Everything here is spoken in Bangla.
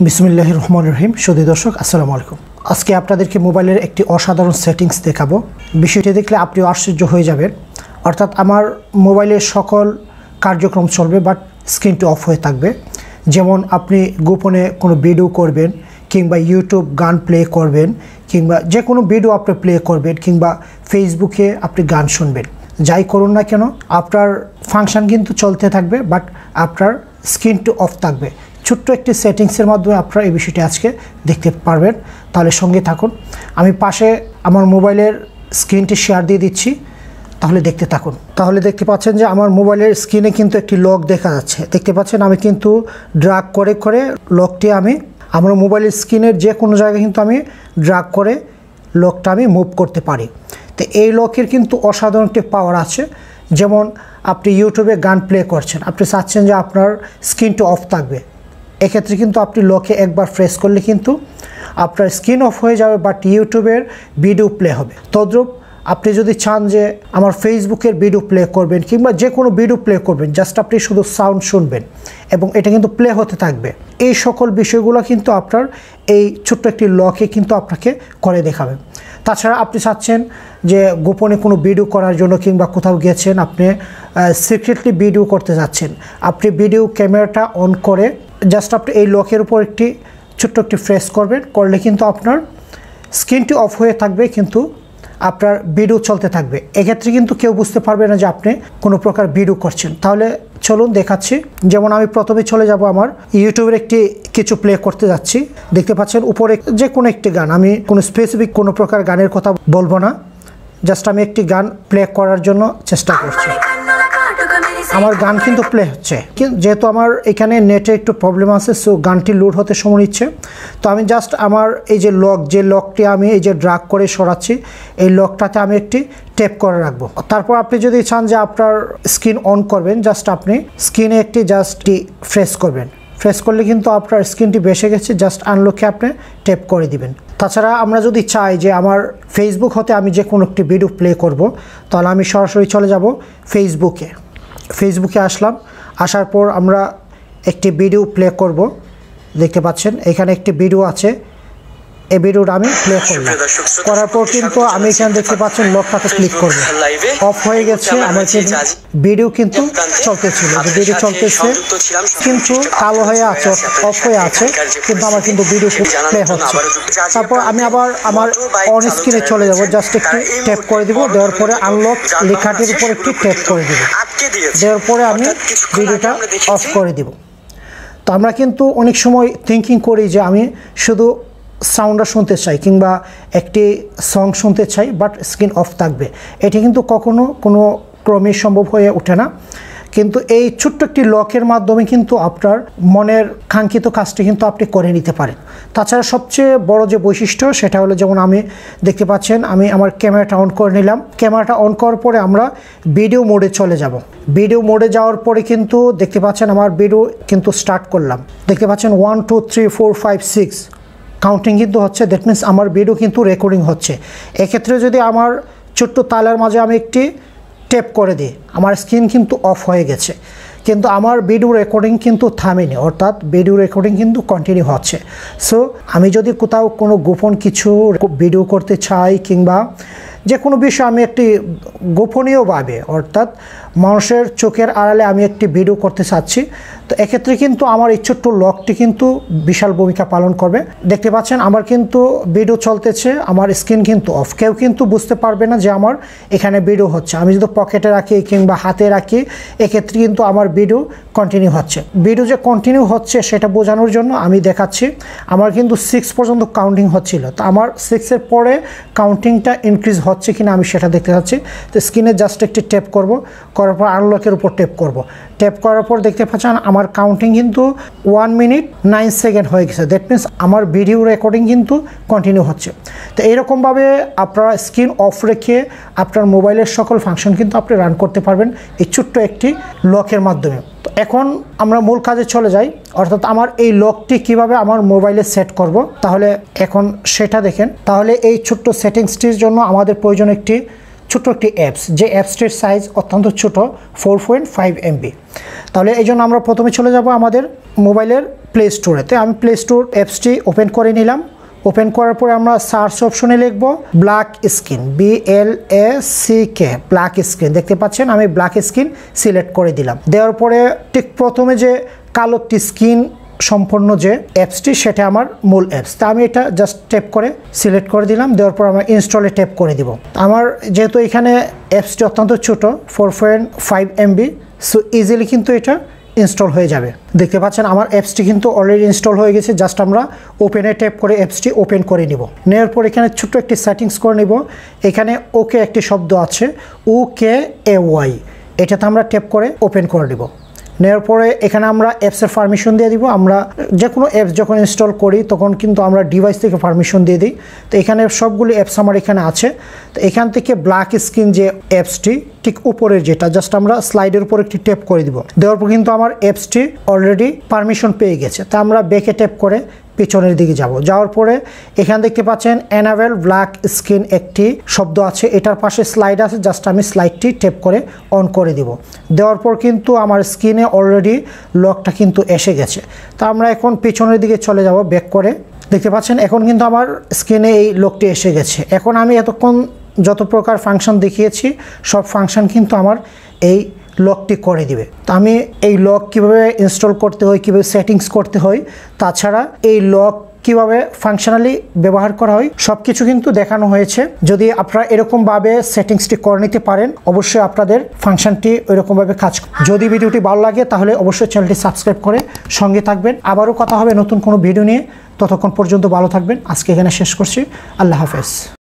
বিসমিল্লাহির রহমানির রহিম। সুধী দর্শক, আসসালামু আলাইকুম। আজকে আপনাদেরকে মোবাইলের একটি অসাধারণ সেটিংস দেখাবো। বিষয়টি দেখলে আপনিও আশ্চর্য হয়ে যাবেন। অর্থাৎ আমার মোবাইলের সকল কার্যক্রম চলবে, বাট স্ক্রিনটি অফ হয়ে থাকবে। যেমন আপনি গোপনে কোনো ভিডিও করবেন, কিংবা ইউটিউব গান প্লে করবেন, কিংবা যে কোনো ভিডিও আপনি প্লে করবেন, কিংবা ফেসবুকে আপনি গান শুনবেন, যাই করুন না কেন আপনার ফাংশন কিন্তু চলতে থাকবে, বাট আপনার স্ক্রিনটি অফ থাকবে। ছোট্ট একটি সেটিংসের মাধ্যমে আপনারা এই বিষয়টি আজকে দেখতে পারবেন। তাহলে সঙ্গে থাকুন। আমি পাশে আমার মোবাইলের স্ক্রিনটি শেয়ার দিয়ে দিচ্ছি, তাহলে দেখতে থাকুন। তাহলে দেখতে পাচ্ছেন যে আমার মোবাইলের স্ক্রিনে কিন্তু একটি লক দেখা যাচ্ছে। দেখতে পাচ্ছেন আমি কিন্তু ড্র্যাগ করে করে লকটি আমি আমার মোবাইলের স্ক্রিনের যে কোনো জায়গায় কিন্তু আমি ড্র্যাগ করে লকটা আমি মুভ করতে পারি। তো এই লকের কিন্তু অসাধারণ একটি পাওয়ার আছে। যেমন আপনি ইউটিউবে গান প্লে করছেন, আপনি চাচ্ছেন যে আপনার স্ক্রিনটি অফ থাকবে, এক্ষেত্রে কিন্তু আপনি লকে একবার প্রেস করলে কিন্তু আপনার স্ক্রিন অফ হয়ে যাবে, বাট ইউটিউবের ভিডিও প্লে হবে। তদ্রূপ আপনি যদি চান যে আমার ফেসবুকের ভিডিও প্লে করবেন, কিংবা যে কোনো ভিডিও প্লে করবেন, জাস্ট আপনি শুধু সাউন্ড শুনবেন এবং এটা কিন্তু প্লে হতে থাকবে। এই সকল বিষয়গুলো কিন্তু আপনার এই ছোট্ট একটি লকে কিন্তু আপনাকে করে দেখাবে। তাছাড়া আপনি চাচ্ছেন যে গোপনে কোনো ভিডিও করার জন্য, কিংবা কোথাও গিয়েছেন আপনি সিক্রেটলি ভিডিও করতে যাচ্ছেন, আপনি ভিডিও ক্যামেরাটা অন করে জাস্ট আপনি এই লকের উপর একটি ছোট্ট একটি প্রেস করবেন, করলে কিন্তু আপনার স্ক্রিনটি অফ হয়ে থাকবে, কিন্তু আপনার ভিডিও চলতে থাকবে। এক্ষেত্রে কিন্তু কেউ বুঝতে পারবে না যে আপনি কোনো প্রকার ভিডিও করছেন। তাহলে চলুন দেখাচ্ছি। যেমন আমি প্রথমে চলে যাব আমার ইউটিউবের একটি কিছু প্লে করতে যাচ্ছি। দেখতে পাচ্ছেন উপরে যে কোনো একটি গান, আমি কোনো স্পেসিফিক কোনো প্রকার গানের কথা বলবো না, জাস্ট আমি একটি গান প্লে করার জন্য চেষ্টা করছি। আমার গান কিন্তু প্লে হচ্ছে, যেহেতু আমার এখানে নেটে একটু প্রবলেম আছে, সো গানটি লোড হতে সময় নিচ্ছে। তো আমি জাস্ট আমার এই যে লকটি আমি এই যে ড্র্যাগ করে সরাচ্ছি, এই লকটাতে আমি একটি ট্যাপ করে রাখবো। তারপর আপনি যদি চান যে আপনার স্ক্রিন অন করবেন, জাস্ট আপনি স্ক্রিনে একটি প্রেস করবেন। প্রেস করলে কিন্তু আপনার স্ক্রিনটি বেসে গেছে, জাস্ট আনলকে আপনি ট্যাপ করে দিবেন। তাছাড়া আমরা যদি চাই যে আমার ফেসবুক হতে আমি যে কোনো একটি ভিডিও প্লে করব, তাহলে আমি সরাসরি চলে যাব ফেসবুকে আসলাম। আসার পর আমরা একটি ভিডিও প্লে করব। দেখতে পাচ্ছেন এখানে একটি ভিডিও আছে, এই ভিডিওটা আমি প্লে করলাম। করার পর কিন্তু আমি এখানে দেখতে পাচ্ছেন লকটাতে ক্লিক করব, অফ হয়ে গেছে। আমার ভিডিও কিন্তু চলতেছিল, ভিডিও চলতেছে কিন্তু কালো হয়ে আছে, অফ হয়ে আছে, কিন্তু আমার কিন্তু ভিডিও প্লে হচ্ছে। তারপর আমি আবার আমার অন স্ক্রিনে চলে যাব, জাস্ট একটু ট্যাপ করে দিব, দেওয়ার পরে আনলক লেখাটির উপর একটু ট্যাপ করে দিব, দেওয়ার পরে আমি ভিডিওটা অফ করে দিব। তো আমরা কিন্তু অনেক সময় থিঙ্কিং করি যে আমি শুধু সাউন্ডটা শুনতে চাই, কিংবা একটি সং শুনতে চাই, বাট স্ক্রিন অফ থাকবে। এটি কিন্তু কখনো কোনো ক্রমে সম্ভব হয়ে ওঠে না। কিন্তু এই ছোট্ট একটি লকের মাধ্যমে কিন্তু আপনার মনের কাঙ্ক্ষিত কাজটি কিন্তু আপনি করে নিতে পারেন। তাছাড়া সবচেয়ে বড় যে বৈশিষ্ট্য সেটা হলো, যেমন আমি দেখতে পাচ্ছেন আমি আমার ক্যামেরাটা অন করে নিলাম। ক্যামেরাটা অন করার পরে আমরা ভিডিও মোডে চলে যাব। ভিডিও মোডে যাওয়ার পরে কিন্তু দেখতে পাচ্ছেন আমার ভিডিও কিন্তু স্টার্ট করলাম। দেখতে পাচ্ছেন 1 2 3 4 5 6 কাউন্টিং কিন্তু হচ্ছে। দ্যাট মিনস আমার ভিডিও কিন্তু রেকর্ডিং হচ্ছে। এক্ষেত্রে যদি আমার ছোট্ট তালার মাঝে আমি একটি ট্যাপ করে দিই, আমার স্ক্রিন কিন্তু অফ হয়ে গেছে, কিন্তু আমার ভিডিও রেকর্ডিং কিন্তু থামেনি, অর্থাৎ ভিডিও রেকর্ডিং কিন্তু কন্টিনিউ হচ্ছে। সো আমি যদি কোথাও কোনো গোপন কিছু ভিডিও করতে চাই, কিংবা যে কোনো বিষয় আমি একটি গোপনীয়ভাবে, অর্থাৎ মানুষের চোখের আড়ালে আমি একটি ভিডিও করতে চাচ্ছি, তো এক্ষেত্রে কিন্তু আমার এই ছোট্ট লকটি কিন্তু বিশাল ভূমিকা পালন করবে। দেখতে পাচ্ছেন আমার কিন্তু ভিডিও চলতেছে, আমার স্ক্রিন কিন্তু অফ, কেউ কিন্তু বুঝতে পারবে না যে আমার এখানে ভিডিও হচ্ছে। আমি যদি পকেটে রাখি কিংবা হাতে রাখি, এক্ষেত্রে কিন্তু আমার ভিডিও কন্টিনিউ হচ্ছে। ভিডিও যে কন্টিনিউ হচ্ছে সেটা বোঝানোর জন্য আমি দেখাচ্ছি। আমার কিন্তু 6 পর্যন্ত কাউন্টিং হচ্ছিল, তো আমার 6-এর পরে কাউন্টিংটা ইনক্রিজ হচ্ছে কিনা আমি সেটা দেখতে পাচ্ছি। তো স্ক্রিনে জাস্ট একটি ট্যাপ করব, করার পর আনলকের উপর ট্যাপ করব। ট্যাপ করার পর দেখতে পাচ্ছেন আমার কাউন্টিং কিন্তু 1 মিনিট 9 সেকেন্ড হয়ে গেছে। দ্যাট মিনস আমার ভিডিও রেকর্ডিং কিন্তু কন্টিনিউ হচ্ছে। তো এইরকমভাবে আপনারা স্ক্রিন অফ রেখে আপনার মোবাইলের সকল ফাংশন কিন্তু আপনি রান করতে পারবেন এই ছোট্ট একটি লকের মাধ্যমে। তো এখন আমরা মূল কাজে চলে যাই, অর্থাৎ আমার এই লকটি কিভাবে আমার মোবাইলে সেট করব, তাহলে এখন সেটা দেখেন। তাহলে এই ছোট্ট সেটিংসটির জন্য আমাদের প্রয়োজন একটি ছোট একটি অ্যাপস, যে অ্যাপসটির সাইজ অত্যন্ত ছোট 4.5 MB। তাহলে এই জন্য আমরা প্রথমে চলে যাব আমাদের মোবাইলের প্লে স্টোরেতে। আমি প্লে স্টোর অ্যাপসটি ওপেন করে নিলাম। ওপেন করার পরে আমরা সার্চ অপশনে লিখব black screen, BLACK, black screen. দেখতে পাচ্ছেন আমি ব্ল্যাক স্ক্রিন সিলেক্ট করে দিলাম। দেওয়ার পরে ঠিক প্রথমে যে কালো একটি স্ক্রিন সম্পন্ন যে অ্যাপসটি, সেটা আমার মূল অ্যাপস। তা আমি এটা জাস্ট ট্যাপ করে সিলেক্ট করে দিলাম। দেওয়ার পর আমার ইনস্টলে ট্যাপ করে দিব। আমার যেহেতু এখানে অ্যাপসটি অত্যন্ত ছোট 4.5 MB, সো ইজিলি কিন্তু এটা ইনস্টল হয়ে যাবে। দেখতে পাচ্ছেন আমার অ্যাপসটি কিন্তু অলরেডি ইনস্টল হয়ে গেছে। জাস্ট আমরা ওপেনে ট্যাপ করে অ্যাপসটি ওপেন করে নিব। নেওয়ার পর এখানে ছোট্ট একটি সেটিংস করে নিব। এখানে ওকে একটি শব্দ আছে, OKAY, এটাতে আমরা ট্যাপ করে ওপেন করে নিব। নেওয়ার পরে এখানে আমরা অ্যাপসের পারমিশন দিয়ে দিব। আমরা যে কোনো অ্যাপস যখন ইনস্টল করি তখন কিন্তু আমরা ডিভাইস থেকে পারমিশন দিয়ে দিই। তো এখানে সবগুলি অ্যাপস আমার এখানে আছে। তো এখান থেকে ব্ল্যাক স্ক্রিন যে অ্যাপসটি ঠিক উপরের যেটা, জাস্ট আমরা স্লাইডের উপর একটি ট্যাপ করে দিব। দেওয়ার পর কিন্তু আমার অ্যাপসটি অলরেডি পারমিশন পেয়ে গেছে। তা আমরা ব্যাকে ট্যাপ করে পিছনের দিকে যাব। যাওয়ার পরে এখানে দেখতে পাচ্ছেন এনাবেল ব্ল্যাক স্ক্রিন একটি শব্দ আছে, এটার পাশে স্লাইড আছে। জাস্ট আমি স্লাইডটি ট্যাপ করে অন করে দিব। দেওয়ার পর কিন্তু আমার স্ক্রিনে অলরেডি লকটা কিন্তু এসে গেছে। তা আমরা এখন পিছনের দিকে চলে যাব ব্যাক করে। দেখতে পাচ্ছেন এখন কিন্তু আমার স্ক্রিনে এই লকটি এসে গেছে। এখন আমি এতক্ষণ যত প্রকার ফাংশন দেখিয়েছি সব ফাংশন কিন্তু আমার এই লকটি করে দিবে। তো আমি এই লক কিভাবে ইনস্টল করতে হয়, কীভাবে সেটিংস করতে হয়, তাছাড়া এই লক কিভাবে ফাংশনালি ব্যবহার করা হয় সব কিছু কিন্তু দেখানো হয়েছে। যদি আপনারা এরকমভাবে সেটিংসটি করে নিতে পারেন, অবশ্যই আপনাদের ফাংশনটি ওইরকমভাবে কাজ করবে। যদি ভিডিওটি ভালো লাগে তাহলে অবশ্যই চ্যানেলটি সাবস্ক্রাইব করে সঙ্গে থাকবেন। আবারও কথা হবে নতুন কোনো ভিডিও নিয়ে। ততক্ষণ পর্যন্ত ভালো থাকবেন। আজকে এখানে শেষ করছি। আল্লাহ হাফেজ।